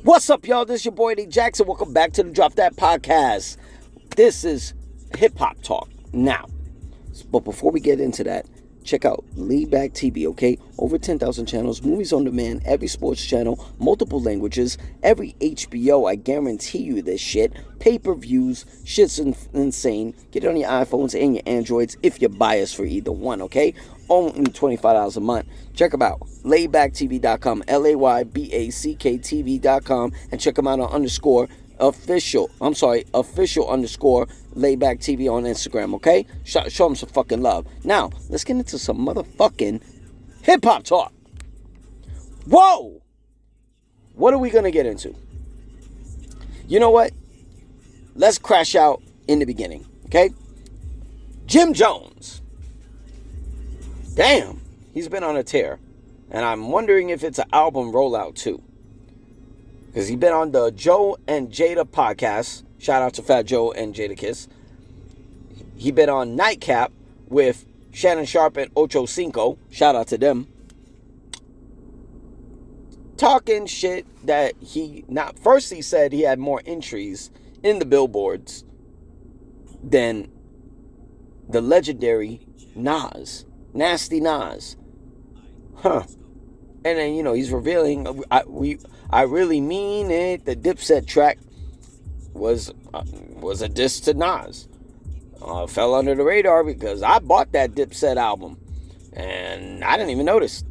What's up, y'all? This is your boy D Jackson. Welcome back to the Drop That Podcast. This is hip hop talk. Now, but before we get into that, check out Lead Back TV, okay? Over 10,000 channels, movies on demand, every sports channel, multiple languages, every HBO. I guarantee you this shit. Pay-per-views, shit's insane. Get it on your iPhones and your Androids if you're biased for either one, okay? Only $25 a month. Check them out. Laybacktv.com, LAYBACKTV.com, and check them out on official _ Layback TV on Instagram, okay? Show them some fucking love. Now, let's get into some motherfucking hip-hop talk. Whoa! What are we going to get into? You know what? Let's crash out in the beginning, okay? Jim Jones. Damn, he's been on a tear. And I'm wondering if it's an album rollout too. Because he's been on the Joe and Jada podcast. Shout out to Fat Joe and Jada Kiss. He been on Nightcap with Shannon Sharp and Ocho Cinco. Shout out to them. Talking shit that first he said he had more entries in the billboards than the legendary Nas. Nasty Nas. Huh. And then, he's revealing, I really mean it, the Dipset track was a diss to Nas. Fell under the radar because I bought that Dipset album. And I didn't even notice.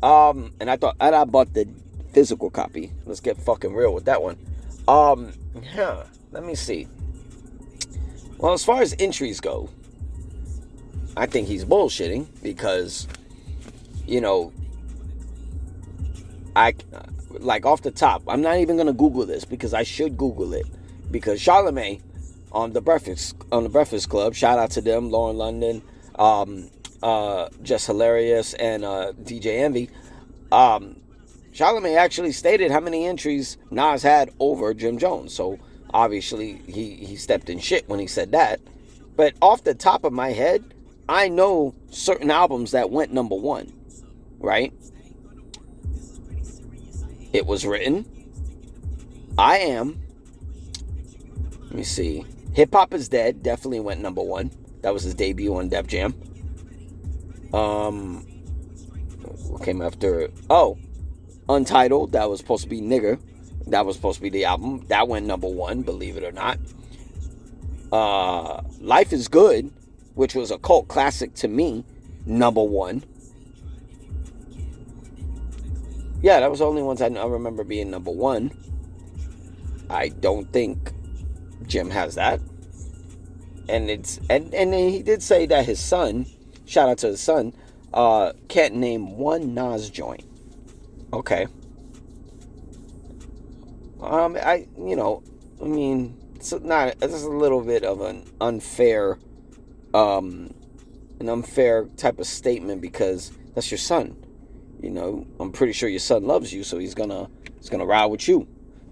And I bought the physical copy. Let's get fucking real with that one. Let me see. Well, as far as entries go, I think he's bullshitting because, off the top, I'm not even going to Google this because I should Google it. Because Charlamagne on the Breakfast Club, shout out to them, Lauren London, Just Hilarious, and DJ Envy. Charlamagne actually stated how many entries Nas had over Jim Jones. So, obviously, he stepped in shit when he said that. But off the top of my head, I know certain albums that went number one, right? It Was Written. I Am. Let me see. Hip Hop Is Dead definitely went number one. That was his debut on Def Jam. What came after? Oh, Untitled. That was supposed to be Nigger. That was supposed to be the album. That went number one, believe it or not. Life Is Good, which was a cult classic to me, number one. Yeah, that was the only ones I remember being number one. I don't think Jim has that. And he did say that his son, shout out to his son, can't name one Nas joint. Okay. It's a little bit of an unfair type of statement because that's your son. I'm pretty sure your son loves you, so he's gonna ride with you.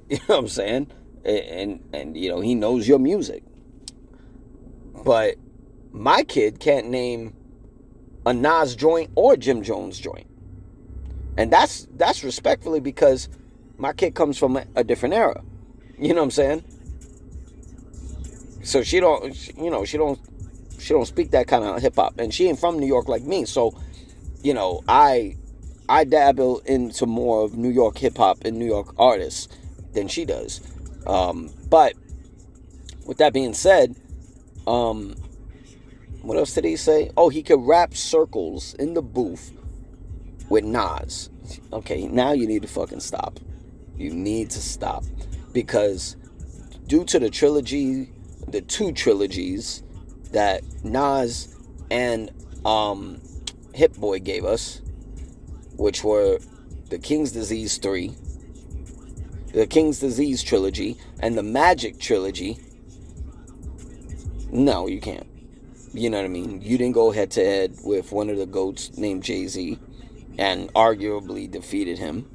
You know what I'm saying? And he knows your music. But my kid can't name a Nas joint or Jim Jones joint. And that's respectfully because my kid comes from a different era. You know what I'm saying? So she don't speak that kind of hip hop, and she ain't from New York like me. So, I dabble into more of New York hip hop and New York artists than she does. But with that being said, what else did he say? Oh, he could rap circles in the booth with Nas. Okay, now you need to fucking stop. You need to stop because due to the two trilogies that Nas and Hit Boy gave us, which were the King's Disease 3, the King's Disease trilogy, and the Magic trilogy. No, you can't. You know what I mean? You didn't go head to head with one of the GOATs named Jay-Z and arguably defeated him.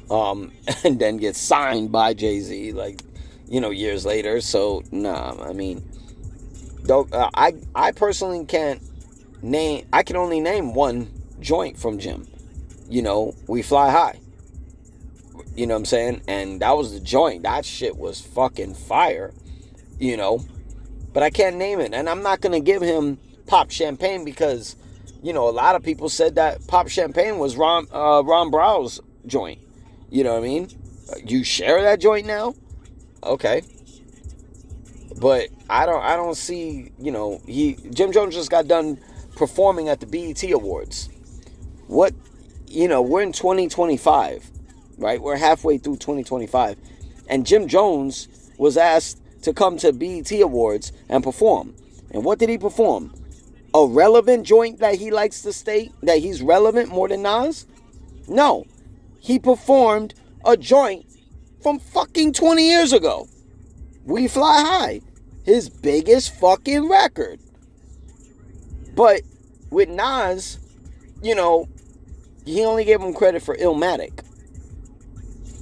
And then get signed by Jay-Z years later. So, I personally can't name, I can only name one joint from Jim. We Fly High. You know what I'm saying? And that was the joint. That shit was fucking fire. You know? But I can't name it. And I'm not going to give him Pop Champagne because, you know, a lot of people said that Pop Champagne was Ron Brow's joint. You know what I mean? You share that joint now? Okay. But I don't see, you know, Jim Jones just got done performing at the BET Awards. What, you know, we're in 2025, right? We're halfway through 2025. And Jim Jones was asked to come to BET Awards and perform. And what did he perform? A relevant joint that he likes to state that he's relevant more than Nas? No. He performed a joint from fucking 20 years ago. We Fly High. His biggest fucking record. But with Nas, you know, he only gave him credit for Illmatic.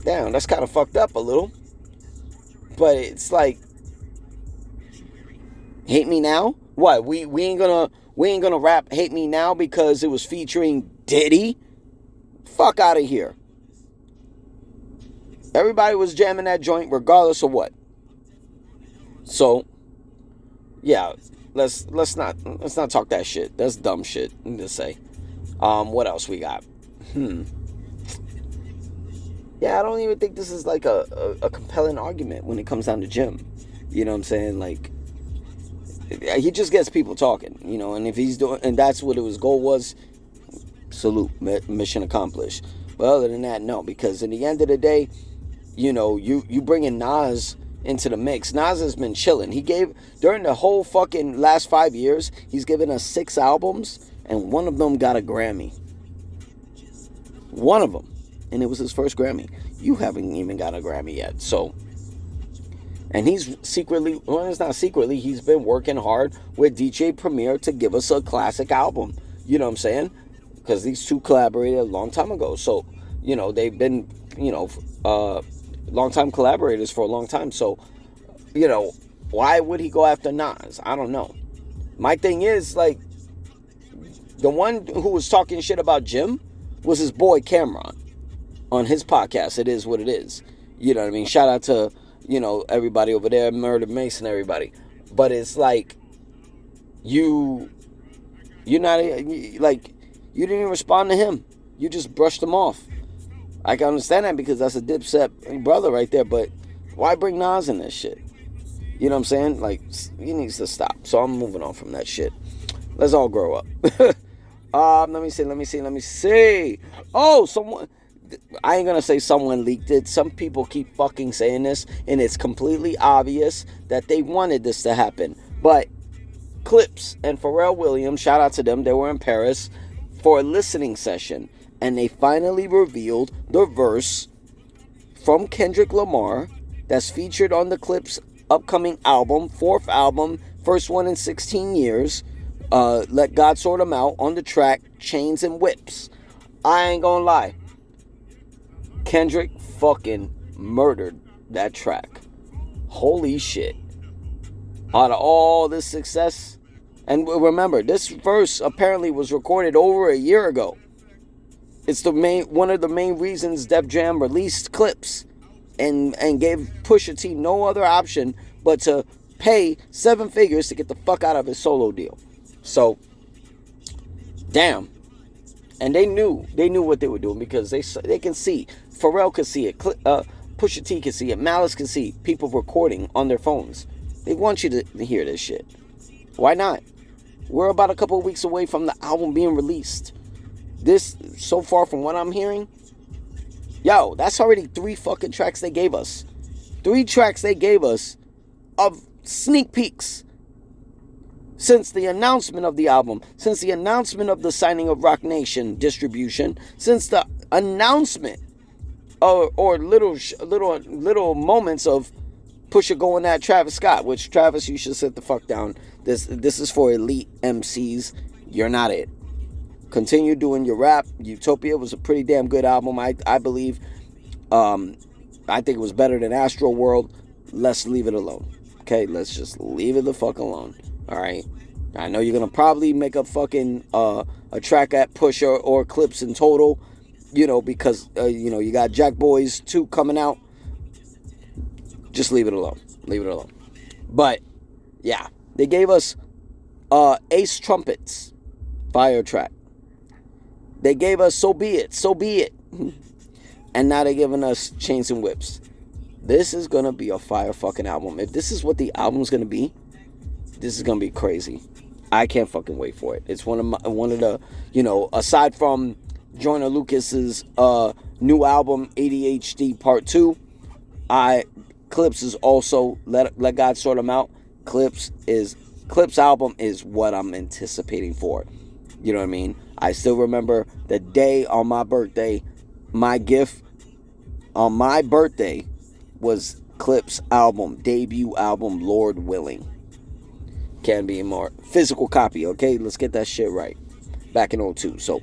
Damn, that's kind of fucked up a little. But it's like, Hate Me Now? What? We ain't gonna rap Hate Me Now because it was featuring Diddy? Fuck out of here. Everybody was jamming that joint regardless of what. So, yeah, let's not talk that shit. That's dumb shit to say. What else we got? Yeah, I don't even think this is like a compelling argument when it comes down to Jim. You know what I'm saying? Like, he just gets people talking, you know, and if he's doing, and that's what his goal was, salute, mission accomplished. But other than that, no, because in the end of the day, you know, you bring in Nas into the mix. Nas has been chilling. He gave, during the whole fucking last 5 years, he's given us 6 albums, and one of them got a Grammy. One of them. And it was his first Grammy. You haven't even got a Grammy yet, so. And he's secretly, well, it's not secretly, he's been working hard with DJ Premier to give us a classic album. You know what I'm saying? Because these two collaborated a long time ago. So, you know, they've been, you know, long-time collaborators for a long time. So, you know, why would he go after Nas? I don't know. My thing is, like, the one who was talking shit about Jim was his boy Cameron on his podcast. It Is What It Is. You know what I mean? Shout out to, you know, everybody over there, Murder Mason, everybody. But it's like, you're not, like, you didn't even respond to him. You just brushed him off. I can understand that because that's a Dipset brother right there, but why bring Nas in this shit? You know what I'm saying? Like, he needs to stop. So I'm moving on from that shit. Let's all grow up. Let me see. Oh, someone, I ain't gonna say someone leaked it. Some people keep fucking saying this, and it's completely obvious that they wanted this to happen. But Clips and Pharrell Williams, shout out to them, they were in Paris for a listening session, and they finally revealed the verse from Kendrick Lamar that's featured on the Clips upcoming album, 4th album, first one in 16 years. Let God Sort 'Em Out, on the track Chains and Whips. I ain't gonna lie, Kendrick fucking murdered that track. Holy shit. Out of all this success, and remember, this verse apparently was recorded over a year ago. It's one of the main reasons Def Jam released Clips and gave Pusha T no other option but to pay 7 figures to get the fuck out of his solo deal. So, damn. And they knew what they were doing because they can see. Pharrell could see it. Pusha T can see it. Malice can see people recording on their phones. They want you to hear this shit. Why not? We're about a couple of weeks away from the album being released. This, so far from what I'm hearing, yo, that's already 3 fucking tracks they gave us. 3 tracks they gave us of sneak peeks. Since the announcement of the album, since the announcement of the signing of Roc Nation distribution, since the announcement or little moments of Pusha going at Travis Scott, which, Travis, you should sit the fuck down. This is for elite MCs. You're not it. Continue doing your rap. Utopia was a pretty damn good album, I believe. I think it was better than Astro World. Let's leave it alone. Okay, let's just leave it the fuck alone. All right. I know you're gonna probably make a fucking a track at Pusha or Clips in total. because you got Jack Boys 2 coming out. Just leave it alone. Leave it alone. But yeah, they gave us Ace Trumpets fire track. They gave us So Be It, So Be It. And now they're giving us Chains and Whips. This is gonna be a fire fucking album. If this is what the album's gonna be, this is gonna be crazy. I can't fucking wait for it. It's one of the aside from Joyner Lucas's new album ADHD Part 2, Clips is also Let God Sort Them Out. Clips album is what I'm anticipating for. You know what I mean? I still remember the day on my birthday. My gift on my birthday was Clips album, debut album, Lord Willing. Can be more physical copy, okay? Let's get that shit right. Back in 02. So,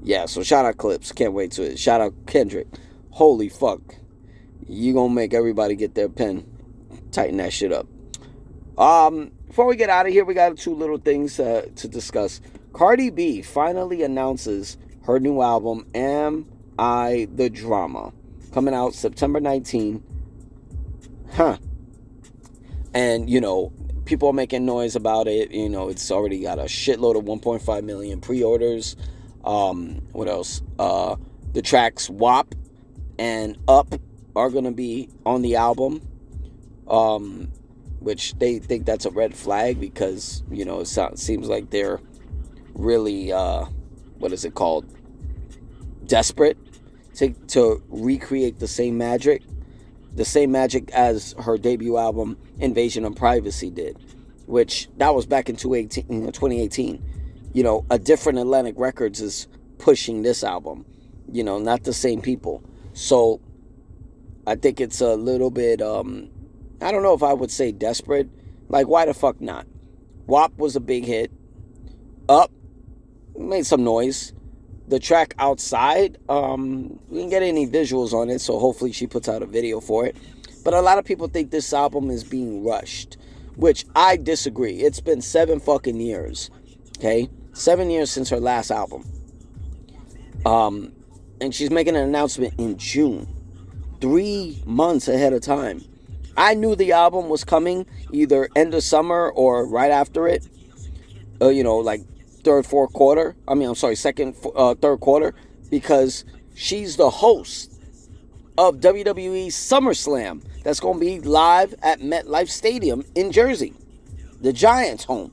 yeah, so shout out Clips. Can't wait to it. Shout out Kendrick. Holy fuck. You gonna make everybody get their pen. Tighten that shit up. Before we get out of here, we got 2 little things to discuss. Cardi B finally announces her new album, Am I the Drama? Coming out September 19. And, people are making noise about it. It's already got a shitload of 1.5 million pre-orders. What else? The tracks WAP and Up are going to be on the album. Which they think that's a red flag because, it seems like they're really, desperate to recreate the same magic as her debut album Invasion of Privacy did, which that was back in 2018. A different Atlantic Records is pushing this album, not the same people. So I think it's a little bit, I don't know if I would say desperate. Like, why the fuck not? WAP was a big hit. Up made some noise. The track Outside, we didn't get any visuals on it, so hopefully she puts out a video for it. But a lot of people think this album is being rushed, which I disagree. It's been 7 fucking years, okay? 7 years since her last album. And she's making an announcement in June, 3 months ahead of time. I knew the album was coming either end of summer or right after it, like third quarter, because she's the host of WWE SummerSlam that's going to be live at MetLife Stadium in Jersey. The Giants' home.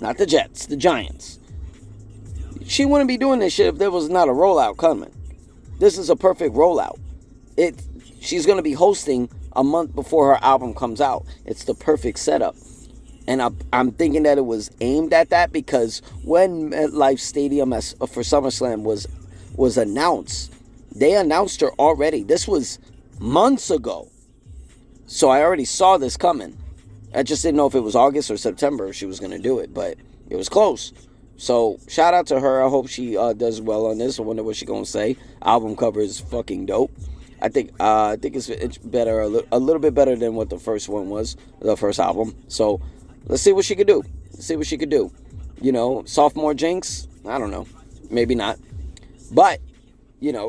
Not the Jets, the Giants. She wouldn't be doing this shit if there was not a rollout coming. This is a perfect rollout. She's going to be hosting a month before her album comes out. It's the perfect setup. And I'm thinking that it was aimed at that because when MetLife Stadium for SummerSlam was announced, they announced her already. This was months ago. So I already saw this coming. I just didn't know if it was August or September she was going to do it, but it was close. So shout out to her. I hope she does well on this. I wonder what she's going to say. Album cover is fucking dope. I think it's better, a little bit better than what the first one was, the first album. So let's see what she could do. Sophomore jinx? I don't know. Maybe not. But,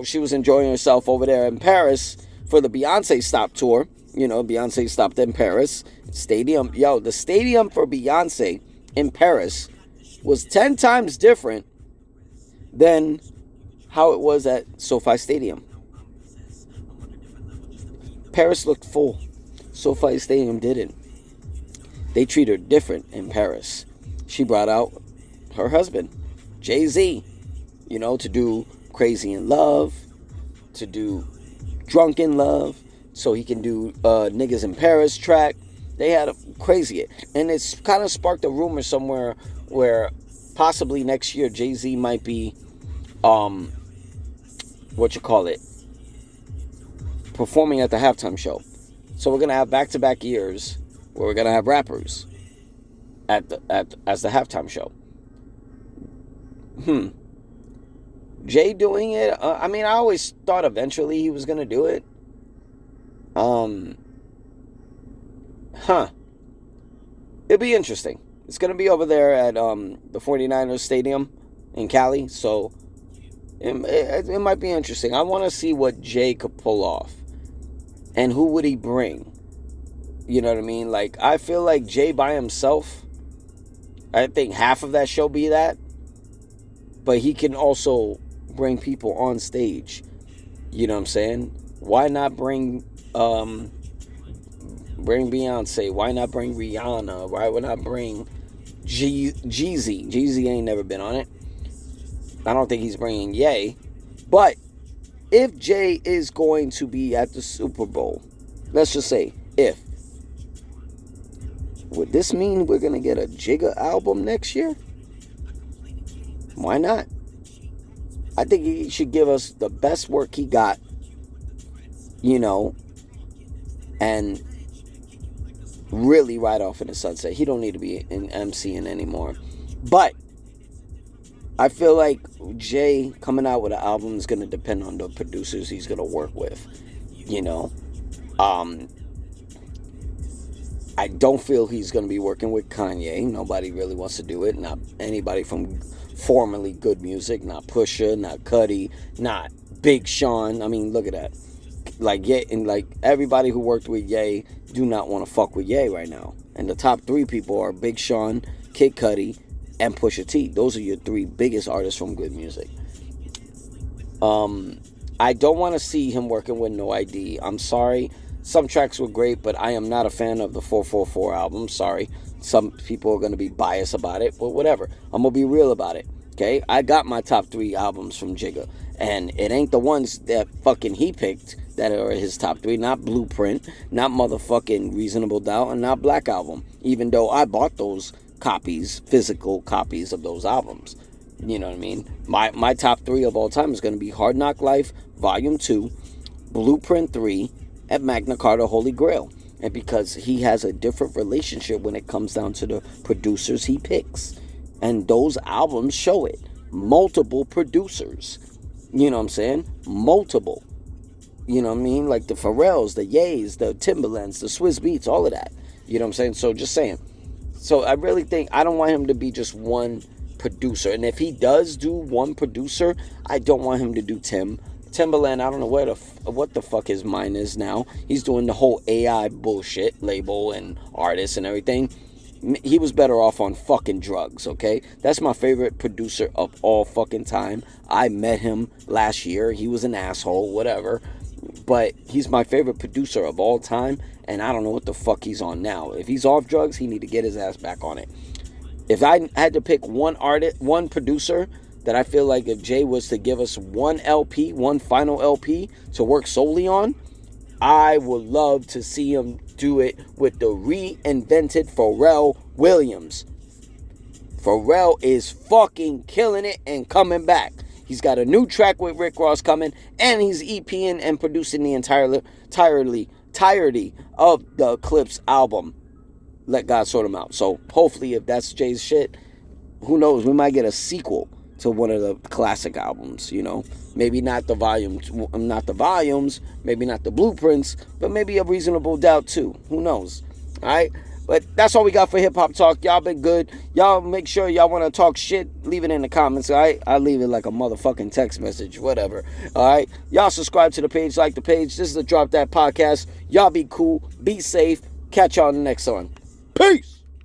she was enjoying herself over there in Paris for the Beyonce Stop tour. Beyonce stopped in Paris. Stadium. The stadium for Beyonce in Paris was 10 times different than how it was at SoFi Stadium. Paris looked full. SoFi Stadium didn't. They treat her different in Paris. She brought out her husband, Jay-Z, to do Crazy in Love, to do Drunk in Love, so he can do Niggas in Paris track. They had a crazy, and it's kind of sparked a rumor somewhere where possibly next year Jay-Z might be, performing at the halftime show. So we're gonna have back-to-back years where we're gonna have rappers as the halftime show. Jay doing it. I always thought eventually he was gonna do it. It'll be interesting. It's gonna be over there at the 49ers Stadium in Cali. So It might be interesting. I want to see what Jay could pull off. And who would he bring? You know what I mean? Like, I feel like Jay by himself, I think half of that show be that. But he can also bring people on stage. You know what I'm saying? Why not bring Beyonce? Why not bring Rihanna? Why would not bring Jeezy? Jeezy ain't never been on it. I don't think he's bringing Ye. But if Jay is going to be at the Super Bowl, let's just say if, would this mean we're going to get a Jigga album next year? Why not? I think he should give us the best work he got, you know, and really ride off in the sunset. He don't need to be in MCing anymore. But I feel like Jay coming out with an album is going to depend on the producers he's going to work with, you know. I don't feel he's going to be working with Kanye. Nobody really wants to do it. Not anybody from formerly Good Music. Not Pusha. Not Cardi. Not Big Sean. I mean, look at that. Like, Ye, and like everybody who worked with Ye do not want to fuck with Ye right now. And the top three people are Big Sean, Kid Cudi, and Pusha T. Those are your three biggest artists from Good Music. I don't want to see him working with No ID. I'm sorry. Some tracks were great, but I am not a fan of the 444 album. Sorry. Some people are going to be biased about it, but whatever. I'm going to be real about it. Okay? I got my top 3 albums from Jigga. And it ain't the ones that fucking he picked that are his top 3. Not Blueprint, not motherfucking Reasonable Doubt, and not Black Album. Even though I bought those copies, physical copies of those albums. You know what I mean? My top 3 of all time is going to be Hard Knock Life, Volume 2, Blueprint 3, and Magna Carta Holy Grail. And because he has a different relationship when it comes down to the producers he picks. And those albums show it. Multiple producers. You know what I'm saying? Multiple. You know what I mean? Like the Pharrells, the Ye's, the Timbalands, the Swizz Beats, all of that. You know what I'm saying? So just saying. So I really think, I don't want him to be just one producer. And if he does do one producer, I don't want him to do Timbaland. I don't know what the fuck his mind is now. He's doing the whole AI bullshit, label and artists and everything. He was better off on fucking drugs, okay? That's my favorite producer of all fucking time. I met him last year. He was an asshole, whatever. But he's my favorite producer of all time, and I don't know what the fuck he's on now. If he's off drugs, he need to get his ass back on it. If I had to pick one producer that I feel like if Jay was to give us one LP, one final LP to work solely on, I would love to see him do it with the reinvented Pharrell Williams. Pharrell is fucking killing it and coming back. He's got a new track with Rick Ross coming, and he's EPing and producing the entirety of the Clips album. Let God sort him out. So hopefully, if that's Jay's shit, who knows? We might get a sequel to one of the classic albums. You know, maybe not the volumes, maybe not the blueprints, but maybe a Reasonable Doubt too. Who knows? All right. But that's all we got for Hip Hop Talk. Y'all been good. Y'all make sure y'all want to talk shit. Leave it in the comments, all right? I leave it like a motherfucking text message, whatever. All right? Y'all subscribe to the page, like the page. This is the Drop That Podcast. Y'all be cool. Be safe. Catch y'all in the next one. Peace.